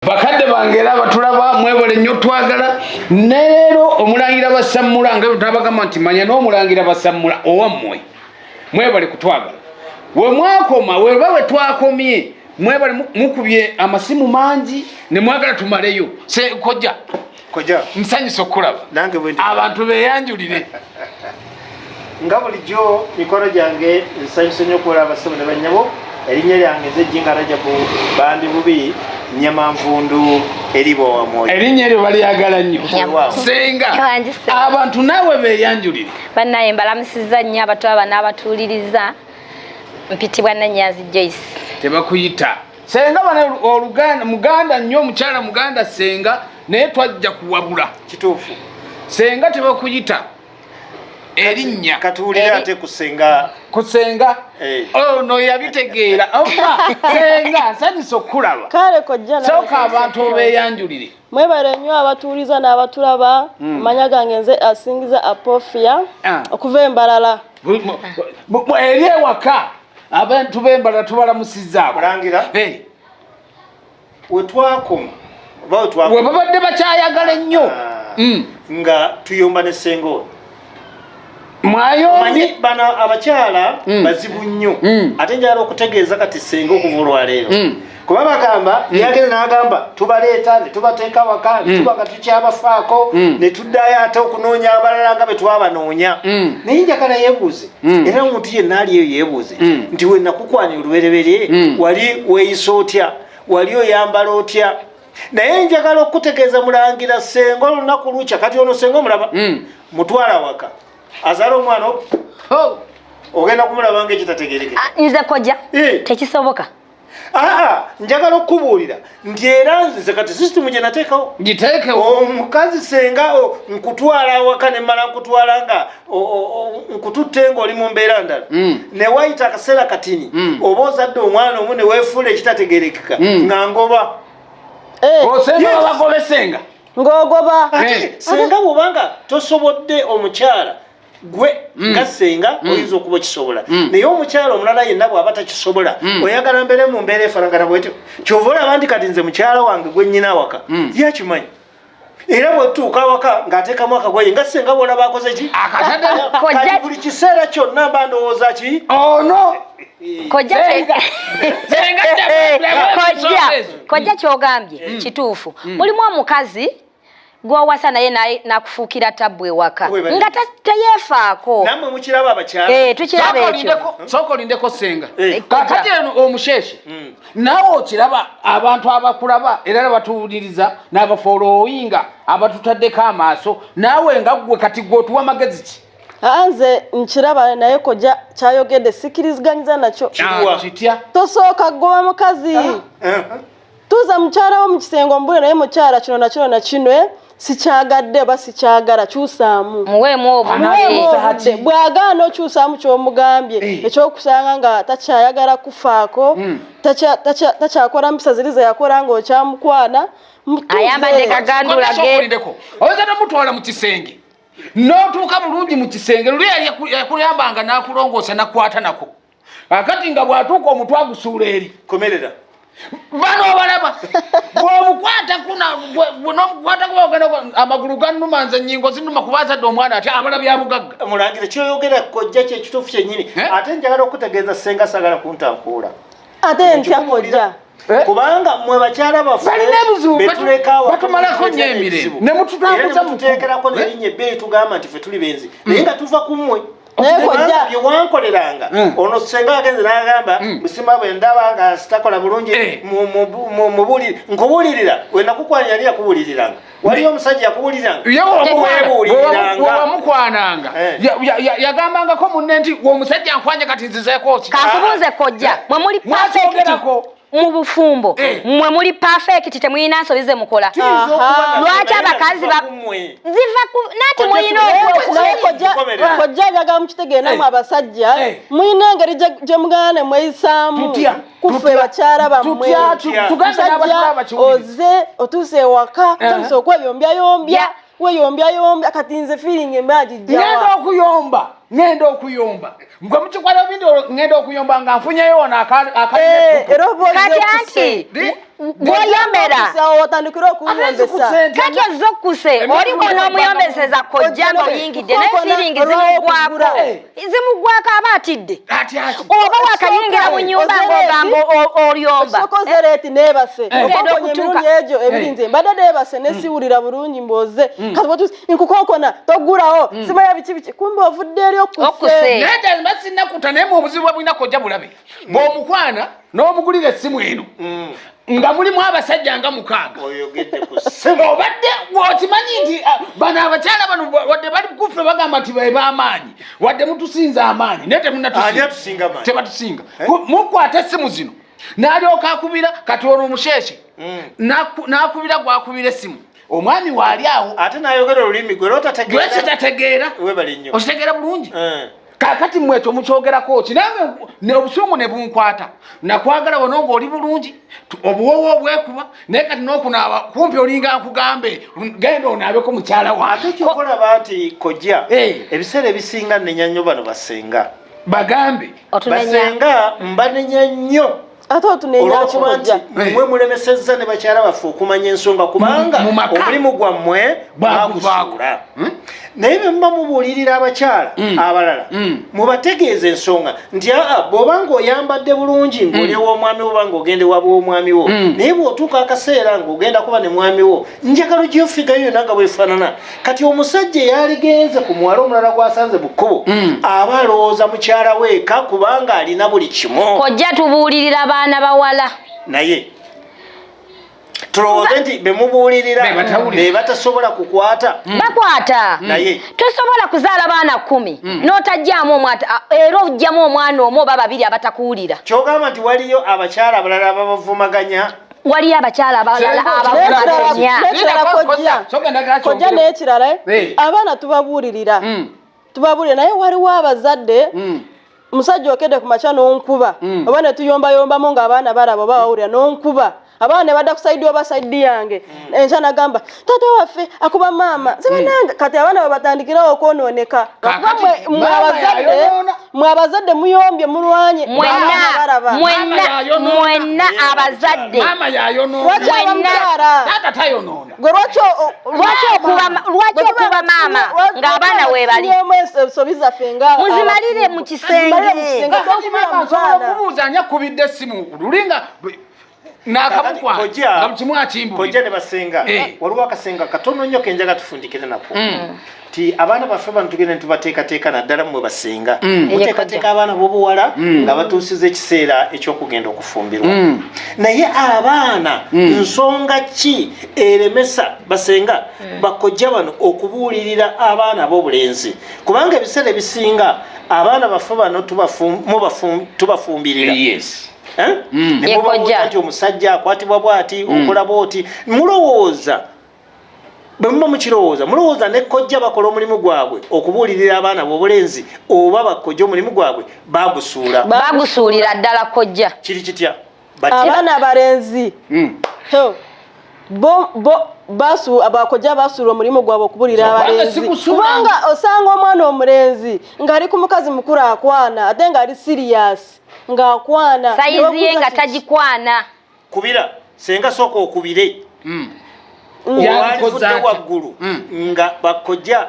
bakadde bangera batulaba mwebole nnyo twagala neero omulangira basammula nga tabagamba nti manya n'omulangira basammula owammwe mwebale kutwagala we mwakoma weba we twakomye mwebale mukubye amasimu mangi ne mwagala tumaleyo se kojja nsanyusa okulaba abantu beyanjulire nga bulijjo mikolo gyange nsanyusa nnyo okulaba abasimu ne bannyabo erinnya lyange nze Jinga Rajabu bandi bubi Nyamanvundu eribo wamwoyo erinnya eryo balyagala nnyo senga abantu naawe beyanjulire bannaye mbalamusiza nnyo abatwaba n'abatuuliriza mpitibwa Nanyazi Joyce tebakuyita senga bana oluganda muganda nnyo omukyala muganda senga naye twajja kuwabula kituufu senga tebakuyita erinnya katuulira ate kusenga no yabitegeera senga nsanyusa okulaba kale kojja soka abantu obeyanjulire mwebale nnyo abatuuliza n'abatulaba amanya gange nze asingiza Apofia okuva Embalala eri ewaka abantu b'Embalala tubalamusizzaako mulangira wetwakoma we babadde bakyayagala ennyo nga tuyomba ne sengo mwayombi bana abakyala bazibu nnyo ate njala okutegeeza kati senga okuva olwaleero kuba bagamba yagenda n'agamba tubaleeta ne tubateeka waka ne tubaga tukyabafaako ne tuddayo ate okunoonya abalala nga be twabanoonya naye njagala yeebuuze era omuntu yenna ali eyo yeebuuze nti we nakukwanira olubereberye wali weeyisa otya wali oyambala otya naye njagala okutegeeza mulangira senga olunaku lukya kati ono senga omulaba mutwala waka azala omwana ogenda kumulaba ng'ekitategerekeka nze kojja tekisoboka njagala okubuulira nti era nze kati sisitimu gye nateekawo giteekewo omukazi senga nkutwala awaka ne mmala nkutwala nga nkututte ng'oli mu mbeera ndala ne wayita akaseera katini oba ozadde omwana omu ne weefuula ekitategerekeka nga ngoba osenga babagobe senga ng'ogoba senga bw'obanga tosobodde omukyala gwe nga senga oyinza okuba kisobola naye omukyala omulala yenna bw'aba takisobola oyagala mbeere mu mbeera efaanagana bwetyo kyova olaba nti kati nze mukyala wange gwe nnyina awaka yakimanyi era bwetutuuka awaka ng'ateekamu akagoye nga senga bw'olaba akoze ki kati buli kiseera kyonna mba ndowooza ki kojja kyogambye kituufu mulimu omukazi gw'owasa naye nakufuukira tabbu ewaka nga teyeefaako nammwe mukiraba abakyala tukiraba ekyo sooka olindeko senga kakati eno omusheshe naawe okiraba abantu abakulaba era batuwuliriza n'abafolowinga abatutaddeko amaaso naawe nga ggwe kati gw'otuwa magezi ki nze nkiraba naye kojja kyayogedde sikiriziganyiza nakyo kitya tosooka ggoba mukazi tuuza mukyala wo mu kisengo mbule naye mukyala kino nakino nakino sikyagadde oba sikyagala kyusaamu muweemu obudde bw'agaana okyusaamu ky'omugambye ekyokusanga nga takyayagala kufaako takyakola mpisa ziri ze yakola ng'okyamukwana ayambadde kagandula geolindeko oyinza nomutwala mu kisenge n'otuuka bulungi mu kisenge luli yakuyambanga n'akulongoosa nakwata nako akati nga bw'atuuka omutwe agusuula eri komerera bano balaba bw'omukwata n'omukwata ogenda amagulu gannuma nze nnyingo zinuma kubazadde omwana ati abala bya bugagga mulangira kyoyogera kojja kyekituufu kyennyini ate njagala okutegeeza senga sagala kuntankuula ate ntya kojja kubanga mwe bakyala baffe batumalako nnyo emirembe ne mututambuza muteekerako nerinnya ebbeeyi tugamba nti ffe tuli benzi naye nga tuva ku mmwe bye wankoleranga ono senga agenze n'agamba busima bwe ndaba nga sitakola bulungi nkubuulirira we nakukwanira yali yakubuuliriranga waliyo omusajja yakubuuliriranga wamukwananga yagambangako munne nti omusajja nkwanye kati nzizeeko ki kankubuuze kojja mwe muli mwakyogerako mu bufumbo mwe muli perfect temuyina nsobi ze mukola lwaki abakazi ziva nati muyina kojja njagala mukitegeera namwe abasajja muyina engeri gye mugana ne mweyisaamu kuffe bakyala bammwe oze otuuse ewaka otandise okweyombyayomba weyombya kati nze feeling emagijja ngenda okuyomba Mgwa mchukwala video ngendo kuyomba nga mfunye yona kati anti Goyambera. Otandikira okuyombesa. Kati ozokuse. Oli kono muyombeseza kojja ngo yingidde ne feeling zimugwako. Zimugwako abatidde. Oba wakayingira mu nyumba ng'ogamba olyomba. Sokoze leti nebase. Okoko nyemirundi ejo ebirinze. Mbadde nebase nesiwulira bulungi mboze. Kati watu nkukokona togurawo. Simaya bichi kumbe ovudde eri okuse. Nede basinna kutana mu obuzibu bwina kojja bulabe. Bw'omukwana n'omugulira essimu eno. Nga mulimu abasajja nga mukaaga. Oyogedde ku ssimu. Obadde okimanyi nti bano abakyala bano wadde bali kufe bagamba nti b'amaanyi. Wadde mutusinza amaanyi. Naye temunnatusinga. Tebatusinga. Mukwata essimu zino. N'alyoka akubira kati ono omusheshe. N'akubira gwakubira essimu. Omwami waali awo. Ate n'ayogera olulimi gwe lotategeera. Gwe kitategeera. Webali nnyo. Okitegeera bulungi. Kakati mmwekyo mukyogerako ki nange ne obusungu ne bunkwata nakwagala wano ng'oli bulungi obuwowo obwekuba naye kati n'okunaaba kumpi olinga nkugambe genda onaabeko mukyala wange. Ate kyokolaba nti kojja ebiseera ebisinga nnenya nnyo bano basenga bagambe basenga mbanenya nnyo ate otunenya kojja mmwe mulemesezza ne bakyala baffe okumanya ensonga kubanga omulimu gwammwe bagusuula naye bwe muba mubuulirira abakyala abalala mubategeeza ensonga nti bw'obanga oyambadde bulungi ng'oli ew'omwami wo banga ogenda ewa bw'omwami wo naye bw'otuuka akaseera ng'ogenda kuba ne mwami wo njagala ogyofigayo yonna nga bwefaanana kati omusajja eyaligenze ku muwala omulala gwasanze mu kkubo aba alowooza mukyala weeka kubanga alina buli kimu. Kojja tubuulirira baana bawala naye tulowooze nti bemubuulirira be batasobola kukwata bakwata naye tosobola kuzaala baana 10 n'otajjaamu omwata era ojjamu omwana omu oba babiri abatakuwulira. Kyogamba nti waliyo abakyala abalala ababavumaganya. Waliyo abakyala abalala abavumaganya. Kojja n'ekirala abaana tubabuulirira naye waliwo abazadde musajja okedde ku makya n'onkuba oba ne tuyombayombamu ng'abaana balaba oba bawulira n'onkuba abaana ne badda ku sayidi oba sayidi yange enkya nagamba taata waffe akuba maama zibananga kati abaana babatandikirawo okwonooneka mwe abazadde muyombye mulwanye mwenna abazadde gwe lwaki okuba maama ng'abaana weebali ensobi zaffe nga muzimalire mu kisenge okubuuza anya kubidde essimu lulinga kojja ne basenga waliwo akasenga katono nnyo kenjaga tufundikire nako ti abaana baffe bano tugende tubateekateeka naddala mmwe basenga muteekateeka abaana b'obuwala nga batuusiza ekiseera eky'okugenda okufumbirwa naye abaana nsonga ki eremesa basenga bakojja bano okubuulirira abaana b'obulenzi kubanga ebiseera ebisinga abaana baffe bano tubafumbirira nemubabuuza nti omusajja akwatibwa bw'ati okola bw'oti mulowooza bwe muba mukirowooza mulowooza ne kojja bakola omulimu gwabwe okubuulirira abaana b'obulenzi oba bakojja omulimu gwabwe bagusuulira ddala kojja kiri kitya abaana abalenzi abakojja basuula omulimu gwabwe okubuulira abalenzi kubanga osanga omwana omulenzi ng'ali ku mukazi mukulu akwana ate ng'ali siriyasi ng'akwana sayizi ye nga tagikwana kubira senga sooka okubire walifudde waggulu nga bakojja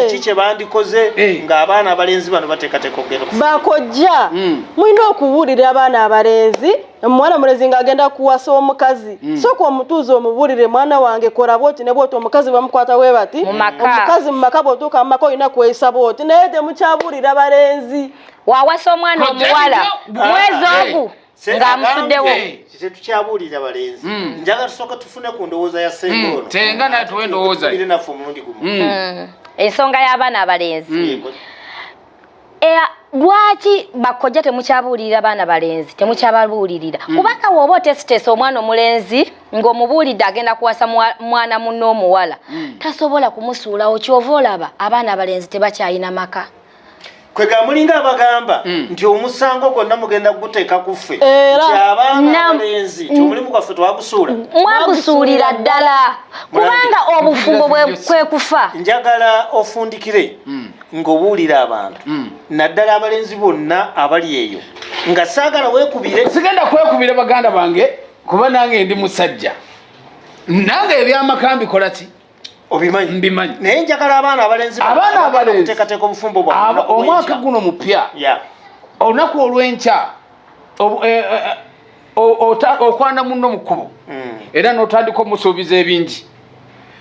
kiki kye bandikoze ng'abaana abalenzi bano bateekateeka okugenda bakojja mulina okubuulira abaana abalenzi omwana mulenzi ng'agenda kuwasa omukazi sooka omutuuza omubuulire mwana wange kola bwoti ne bwoti omukazi bamukwata we bati omukazi mu maka bw'otuuka mu maka olina kweyisa bwoti naye temukyabuulira balenzi wawasa omwana omuwala mwezi ogu ng'amusuddewo tetukyabuulira balenzi njaga tusooka tufune ku ndowooza ya senga ono tenga natuwe ndowooza naffe omulundi gumu ensonga y'abaana abalenzi lwaki bakojja temukyabuulirira baana balenzi temukyababuulirira kubanga wooba otesitesa omwana omulenzi ng'omubuulidde agenda kuwasa mwana munno omuwala tasobola kumusuulawo kyova olaba abaana abalenzi tebakyayina maka kwega mulinga abagamba nti omusango gwonna mugenda guteeka ku ffe nti abaana abalenzi nti omulimu gwaffe twagusuula mwagusuulira ddala kubanga obufumbo kwe kufa njagala ofundikire ng'obuulira abantu naddala abalenzi bonna abali eyo nga saagala weekubire sigenda kwekubira baganda bange kuba nange ndi musajja nange ebyamakambi kola ki obimanyi mbimanyi naye njagala abaana abalenzi okuteekateeka obufumbo bwabwe omwaka guno mupya olunaku olw'enkya okwana munno mu kkubo era n'otandika omusuubiza ebingi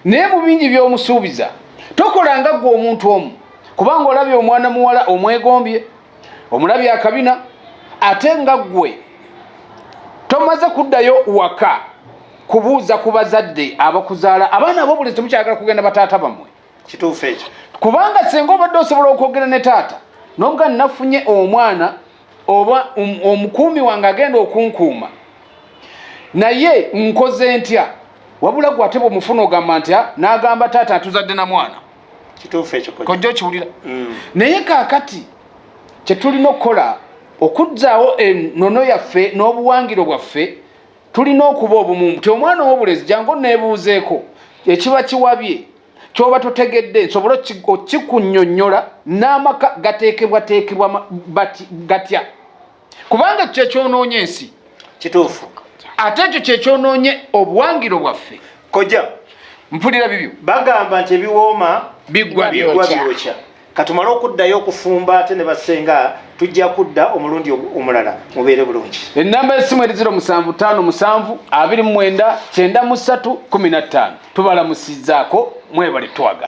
naye mu bingi by'omusuubiza tokolanga ggwe omuntu omu kubanga olabye omwana muwala omwegombye omulabye akabina ate nga ggwe tomaze kuddayo waka kubuuza ku bazadde abakuzaala abaana ab'obulezi temukyagala kugenda bataata bammwe kituufu ekyo kubanga senga obadde osobola okwogera ne taata nomuga nafunye omwana oba omukuumi wange agenda okunkuuma naye nkoze ntya wabula gwe ate bw'omufuna ogamba nti n'agamba taata atuzadde na mwana kituufu ekyo kojja okiwulira naye kaakati kye tulina okukola okuzzaawo ennono yaffe n'obuwangiro bwaffe tulina okuba obumu nti omwana ow'obulezi jangu neebuuzeeko ekiba kiwabye kyoba totegedde nsobole okikunnyonnyola n'amaka gateekebwateekebwa gatya kubanga kyekyonoonye ensi kituufu ate ekyo kyekyonoonye obuwangiro bwaffe kojja mpulira bibyo bagamba nti ebiwooma biggwa byokya katumale okuddayo okufumba ate ne basenga tujja kudda omulundi omulala mubeere bulungi ennamba y'essimu eri 0757 29 93 15 tubalamusizzaako mwebale twaga